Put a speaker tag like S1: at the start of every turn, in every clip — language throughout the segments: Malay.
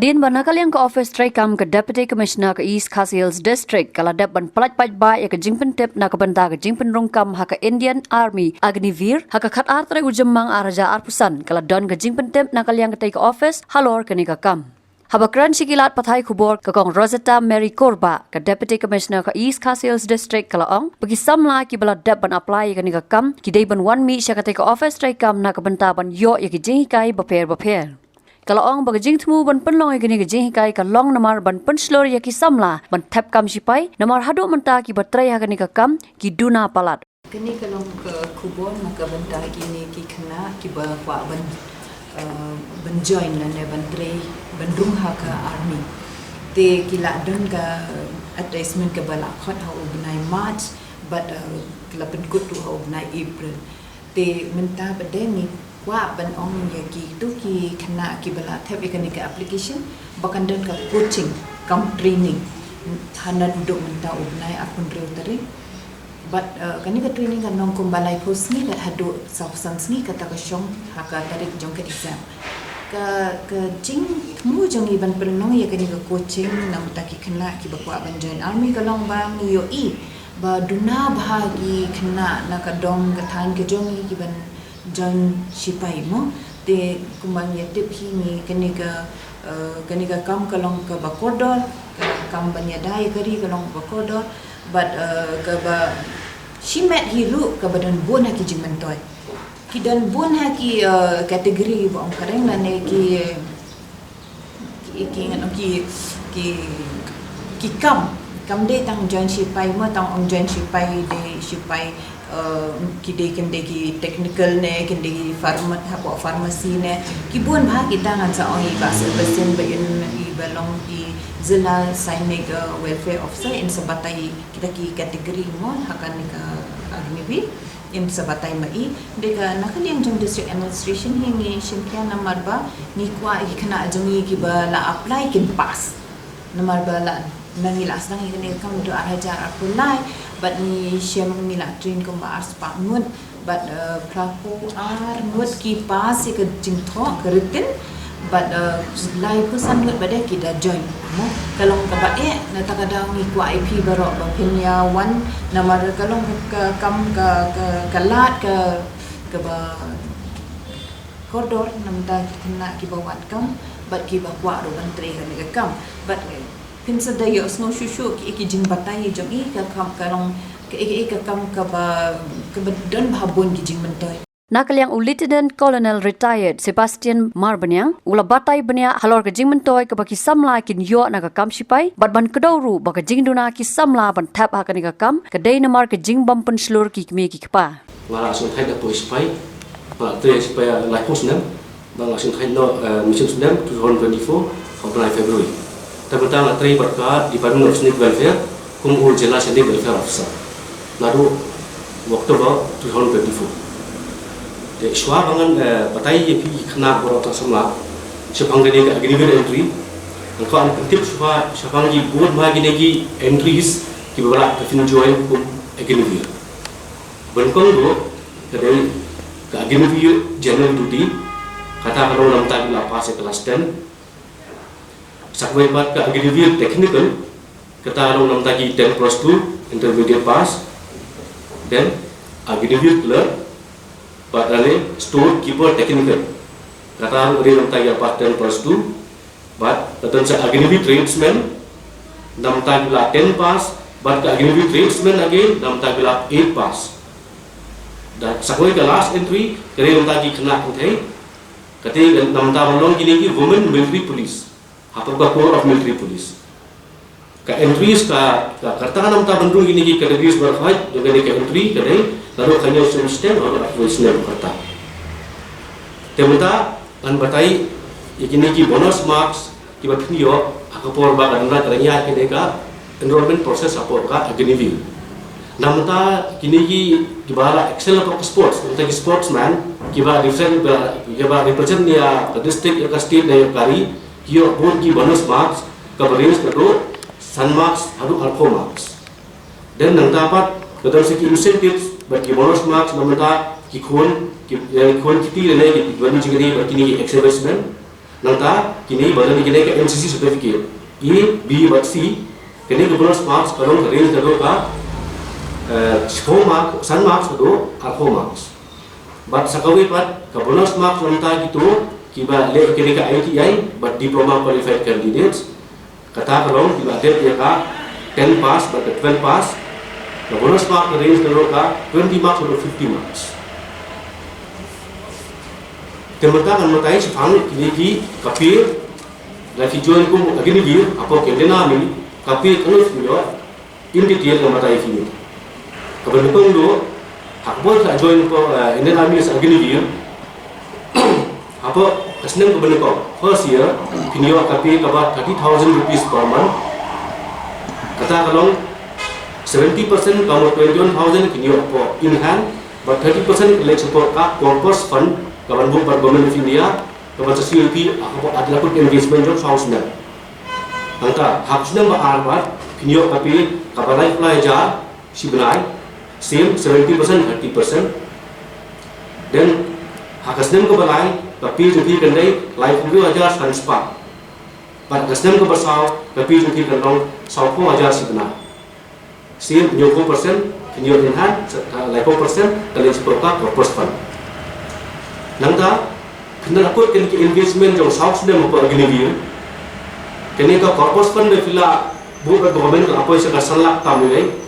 S1: Hadin banakal yang ke office trekam ke Deputy Commissioner ke East Khas Hills District kaladap ban pelat ba ya ke jingpen tip na ke benda ke jingpen rongkam haka Indian Army Agnivir haka khat artre ujemang araja arpusan kaladon ke jingpen tip na kaliang ke office halor ke ni kam. Habakran sikilat pathai kubor ke kong Rosetta Mary Korba ke Deputy Commissioner ke East Khas Hills District kalaong bagi samla ki baladap ban apply ke ni kam ki dei ban 1 mi sya ke office trekam na ke benda ban yo ya ke jingkai baper. Kalau orang bagajing temu ban penlong gini gajing hikai ka long namar ban penslor ya ki samla ban tap kam sipai namar hadu menta ki batrai ha gani ka kam ki duna palat.
S2: Kini kalau ke kubon maka benda gini ki kena ki ba ban join dan ban tray ban dum ha ka army. Te kila dun ka attachment ke bala khot ha ubnai March but kila pen kut tu ha ubnai April. Te menta bade ni wa ban ong ya ki tu ki kena ki bala thep ikani ka application bakan dan ka coaching kam training hana duduk menta ubnai akun real tari but kani ka training kan nong kumbalai post ni kat hadu substance ni kata ka syong haka tarik jong ka exam ka jing mu jong i ban penong ya kani ka coaching nam ta ki kena ki bakwa ban join army ka long bang yo i ba duna bahagi kena na ka dong ka than ke jong i ki ban join sipai mo te kumbang ya tip hini kani ka kam kalong ka bakodor kam banyadai kari kalong bakodor but ka ba shimet hiru ka badan bon ha ki jimentoy ki dan bon ha ki kategori bo ang kareng na ne ki kam de tang join sipai mo tang ong join sipai de sipai kide ki technical ne kinde pharmacy ne ki buan bha kita ngan sa oi ba sebesen ba in i balong ki zila sainik welfare officer in sabatai kita ki kategori mo hakan ni ka agnibi in sabatai mai deka nakal yang jong district administration hingi shimkya namar ba ni kwa i kena jongi ki ba la apply kin pass namar ba la nangilas nang ini kam do araja apply but ni siam mila train ko ba aspa ngut but praku ar ngut ki pas ke jingtho keritin but lai pusan ngut bade ki da join mo kalong ka ba na takadang ni ko IP baro ba pinya one namar kalong ka kam ka lat ka ba kodor namda kena ki bawat kam but ki ba kwa do ban tre ka ni kam but pinsa dayo snow shushu ki jing batai jong i ka kam kalong ka kam ka ba don bhabon ki jing mentoy
S1: Nakal yang Lieutenant Colonel retired Sebastian Marbanyang ula batai benya halor ke jing mentoy ke baki samla kin yo na ka kam sipai bat ban kedauru baka jing duna ki samla ban tap ha ka ni ka kam ke dei namar ke jing bam pen slur ki kmi ki kpa
S3: wala sun khai da po sipai ba tre sipai lai post nem ba la sun khai no mission nem 2024 on February tentang atrai berkat di Department of Sneak Welfare kumul jela sendiri welfare officer lalu Oktober 2024 de shwa bangan batai ye pi khna borota samla sepang gene agreement entry angko an tip shwa sepang ji board ma gene gi entries ki bala ka fin join kum agreement benkong do dari ka agreement general duty kata kalau lam ta la pas kelas 10 Sakwai bat ka agreement technical kata long nam tagi 10 plus 2 intermediate pass then agreement clerk bat ale store keeper technical kata ri nam tagi pass 10 plus 2 bat tatan sa agreement tradesman nam tagi la 10 pass bat ka agreement tradesman again nam tagi la 8 pass dan sakwai ka last entry kare nam tagi kena kuthai kate nam ta long gini ki women military police apa Corps of Military Police ka entries ka kartangan nam ta bandung gini ki categories berkhaj juga ni ka entry kadai lalu kanya system atau voicemail kata temata an batai ikini ki bonus marks ki batnio akapor ba kanra teranya ki deka enrollment process apa ka agnivi namta kini ki bara excel atau sports kita ki sportsman ki ba different ki ba represent dia district ka state na kari Kio bon ki bonus marks coverage kado sun marks adu alpha marks dan nang dapat betul segi incentives bagi bonus marks namanta ki khon kiti le ki dwan jingri bagi ni exhibition Nanta kini badan kini ke MCC certificate A, B, but C kini ke bonus marks kalau range kalau ka 4 marks, 3 marks atau 4 marks. But sakawi pat ke bonus marks nanta gitu kiba le kini ka ITI but diploma qualified candidates kata kalau kiba ada ya ka 10 pass but 12 pass ke bonus mark range kalau ka 20 marks atau 50 marks. Temata kan matai sepang kini ki kapir lagi join ku agini gi apa kendena mi kapir kanu yo in detail kan matai kini kapan pun do hakbol ka join ko Indian Army sa agini gi apa kasnem ko beneko first year kini yo kapir kaba 30,000 rupees per month kata kalong 70% kamu 21,000 kini yo apa in hand but 30% collect support ka corpus fund kawan buat Government of India, kawan CLP, aku adalah pun engagement job house ni. Angka hak sudah berarbat, kini tapi kapan lagi pelajar si benai, same 70% 30%, dan hak sudah kebalai, tapi jadi kendai life itu ajar transpa. Pada sudah kebersau, tapi jadi kendai saupo ajar si benai. Same 90%, kini inhan, life persen, kalian seberapa corpus fund. Nangta, kena aku kena engagement jauh south sudah mampu agni dia. Kena ka corpus fund fila buat government ka apa yang sangat tamu ni.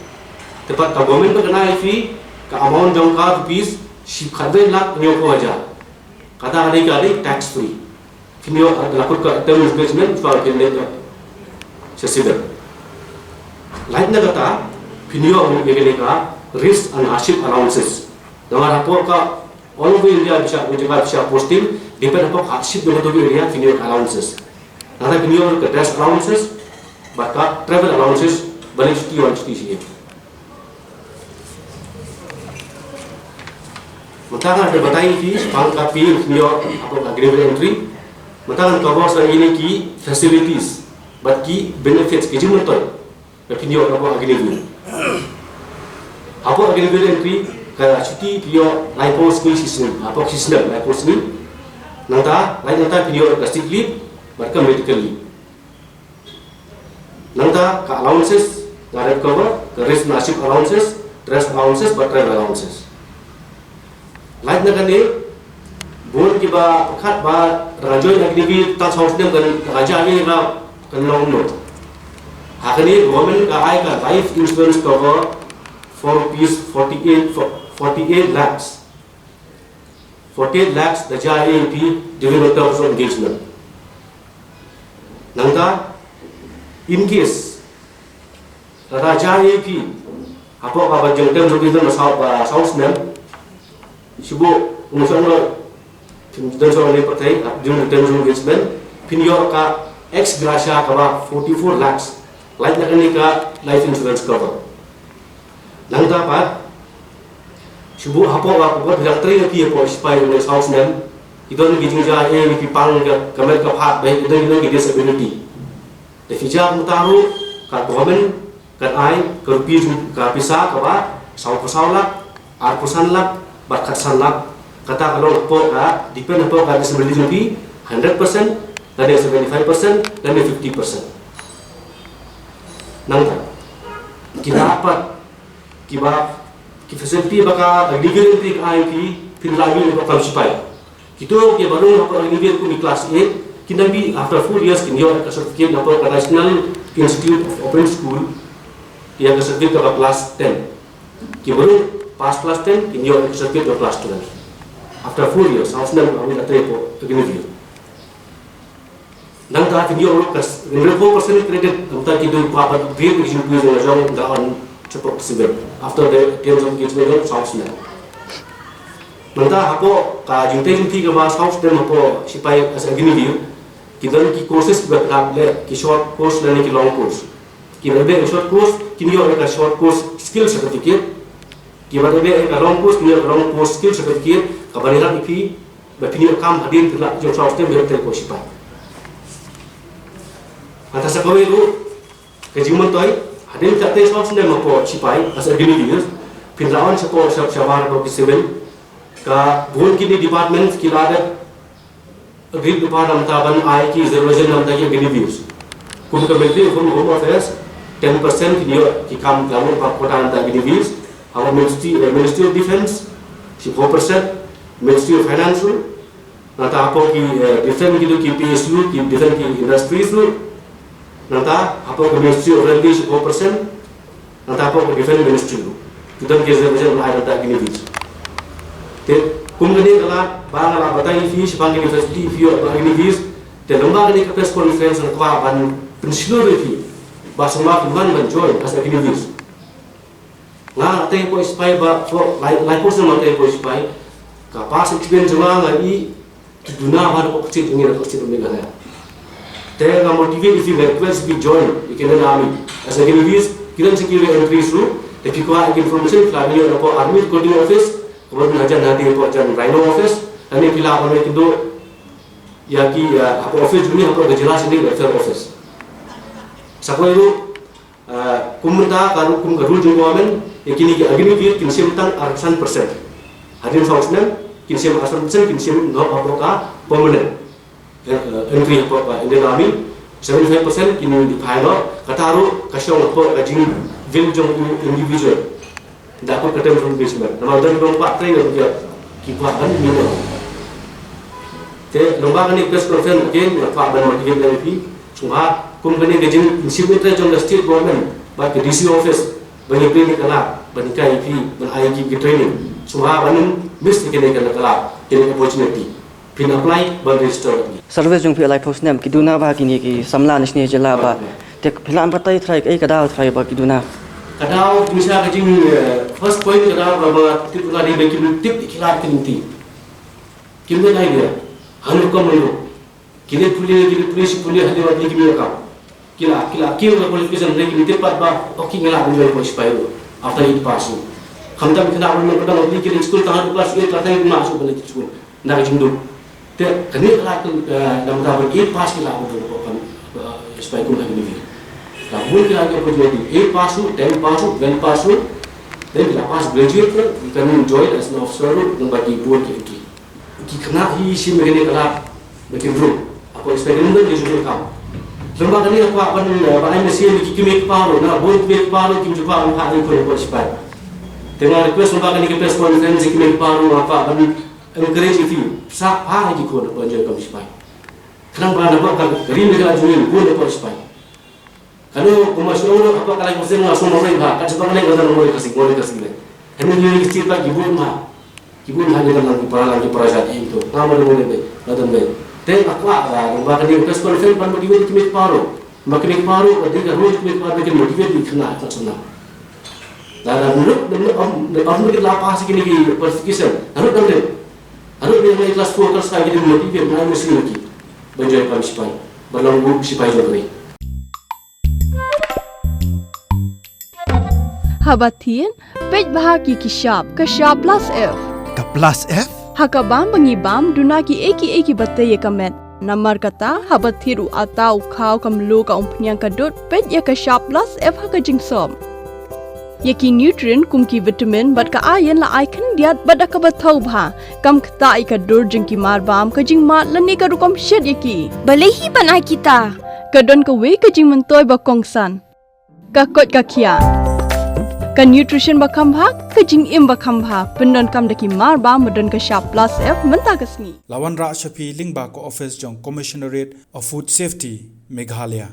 S3: Tepat ka government kena fee ka amount jauh ka rupees si khadai lakh nyoko aja. Kata hari kali tax free. Kini adalah aku ka term engagement for kena ka sesiber. Lain na kata, kini aku kena ka risk and hardship allowances. Dengan apa ka all over India bisa posting depend upon hardship dengan tu area kini allowances. Nanti kini ke dress allowances, bahkan travel allowances balik cuti orang cuti sih. Mentakan ada batai ki pangkat pilih kini apa agreement entry. Mentakan cover saya ini ki facilities, but ki benefits ki cuma tu. Kini apa agreement. Apa agreement entry? Kaya cuti pio lipos ni sistem, apa sistem lipos ni, nanta lain nanta pio plastic leave, mereka medical leave. Nanta ka allowances, garib cover, risk nasib allowances, dress allowances, but travel allowances. Lain nak ni, bukan kita pekat bah rajoy nak divi tak sahaja dengan raja ni lah kenal no. Hari ni government ka ai ka life insurance cover for rupees 48 lakhs. 48 lakhs the JIAP during the terms of engagement. Nangka, in case the JIAP apa kabar jengkel seperti itu South Nam, sibu umusang lo dan soal ini percaya during the terms of engagement, pinjau ka ex gratia kabar 44 lakhs, lain nak ni ka life insurance cover. Nangka apa? Sibu apa buat bilang teri lagi apa supaya oleh South Nam itu ni gijing jah ni pipang kamera kepat baik itu disability. Defija mutaru kat government kat ai kerpi pisah kaba sau lah arpusan lah bakat sanlak kata kalau apa ka depend apa ka disability 100% dan 75% dan 50%. Nangka kita apa kiba facility baka legal entry IP pinlagi untuk supaya kita ke baru apa legal ku ni class 8 kita bi after 4 years kita ada certificate apa National Institute of Open School dia ada certificate ke class 10 kita baru pas class 10 kita ada certificate ke class 12 after 4 years harus nak ambil data apa begini dan tak kita orang kas 4% credit untuk kita apa dia kita juga jangan dah cepat sibuk. After the terms of engagement, South Nam. Nanti apa kajunte ke bahas South Nam apa sipai asal gini dia. Kita ni courses berapa le, ki short course dan ki long course. Kita ada short course, kini ada short course skill certificate. Kita ada long course, kini ada long course skill certificate. Kabarira ipi, bapini kam hadir tidak jauh South Nam berapa kali sipai. Atas apa itu kejuman toy. Hadin kata South Nam apa sipai asal gini dia. Pinlawan sepo syabar atau civil ka bukan kini department kita ada agreed upon ang taban ay ki reservation ng tagi agni views. Kung kabili from Home Affairs 10% ki kam kamu pa kota ng agni views. Our Ministry of Defense 4%, Ministry of Finance nata apo ki different ki PSU ki different ki industries nata apo ki Ministry of Railways 4%, nata apo ki different ministry kita ki reservation ay nata agni views. Te kung gani kala ba la batay fi sipang university fi agni views te lomba gani ka press conference na kwa ban principal fi ba sama man join as agni views nga tay ko spy ba for like person man tay ko spy ka pas experience nga ngai duna ba ko kit ngira ko kit ngira ya te nga motivate if you request be join you can army as agni views kiran security entry through te fi ko information flavi ko army coding office kemudian aja nanti itu aja Rhino office, ini kita apa itu ya ki apa office ini apa kejelas ini welfare office. Sakwa itu kumenta kalau kum garul jenggoamen, ya kini agini vir kinsim tang arsan persen. Hadin fausna kinsim arsan persen kinsim ngap apa ka permanent. Entry apa ini kami 75% kini di final kataru kasyong apa kajing vil jong individual. Dapat ketemu from basement. Nama dan lomba trainer dia kipas kan minum. Te lomba kan press conference again apa dan motivate dari pi. Cuma company gajin institute jong state government, bagi DC office, banyak klinik kelak, banyak IP, banyak IG training. Cuma banyak mesti kena kelak, kena opportunity. Pin apply, ban register.
S4: Service jong pi alai post nem kiduna ba kini ki samla nisni jela ba. Te philan patai thrai ai kadal thrai ba kiduna.
S3: Kadang misalnya kajing first point kadang bahwa tip lagi bagi tip ikhlas kinti. Kimde naik dia, hanu kamu kini polisi hadi wajib kimi kam. Kila qualification lagi tip apa? Oke ngelak menjual polisi payu. After it pass. Khamta mikna awal kadang wajib kini school tangan kelas 8 kelas 9 masuk balik school. Nak kajing tu. Te kini kelak dalam tahap it pass kila aku tu kan supaya aku lagi ni. Namun kita akan berjudi 8 pasu, 10 pasu, 12 pasu, dan bila pas graduate we can enjoy as an officer dan bagi buat kita. Kita hi si megani kala bagi bro. Aku eksperimen di sini kam. Lembaga ni aku akan banyak mesin di kimi paru, na buat kimi paru kimi juga orang hari ko sepai. Dengan request lembaga ni press conference kimi paru apa akan encourage itu. Sa hari ko na banjir kam sepai. Kenapa nak buat rim dengan jual buat ko sepai. Kalau kumasuk apa kalau mesin langsung mulai bah, kan sebab lain orang mulai kasih ni. Hanya ni cerita kibun hanya dalam lagi perasaan itu. Nama dia mulai deh, datang deh. Tapi aku bahkan di press conference pan motivate kimit paru, makin paru, ketika road kimit paru makin motivate di kena tak senang. Dan menurut kita apa sih kini perfikirkan, harus dia mulai kelas 4 kelas 5 jadi motivate, mana mesin lagi, banjir kami sipai, berlalu sipai juga ni.
S5: Habatin, pej bahagi kishab plus F.
S6: Ka plus F?
S5: Hakabam bangibam dunaki eki batai kamet. Namar kata habathiru atau kau kamlu ka umpnyang kadut pej ya kishab plus F haka jingsom. Yaki nutrient kumki vitamin bat ka ayan la icon diat bat ka bathau bha kam kta ika dur jingki marbam ka jingmat lani ka rukom shed yaki. Balehi banai kita. Kadon ka we ka jing mentoy ba kongsan. Ka kot ka kia. Ka nutrition bakam bhag ka jing im bakam bha pendon kam daki mar ba modon ka sharp plus F menta kasni
S6: Lawan Ra Shafi Lingba ko office jong Commissionerate of Food Safety Meghalaya.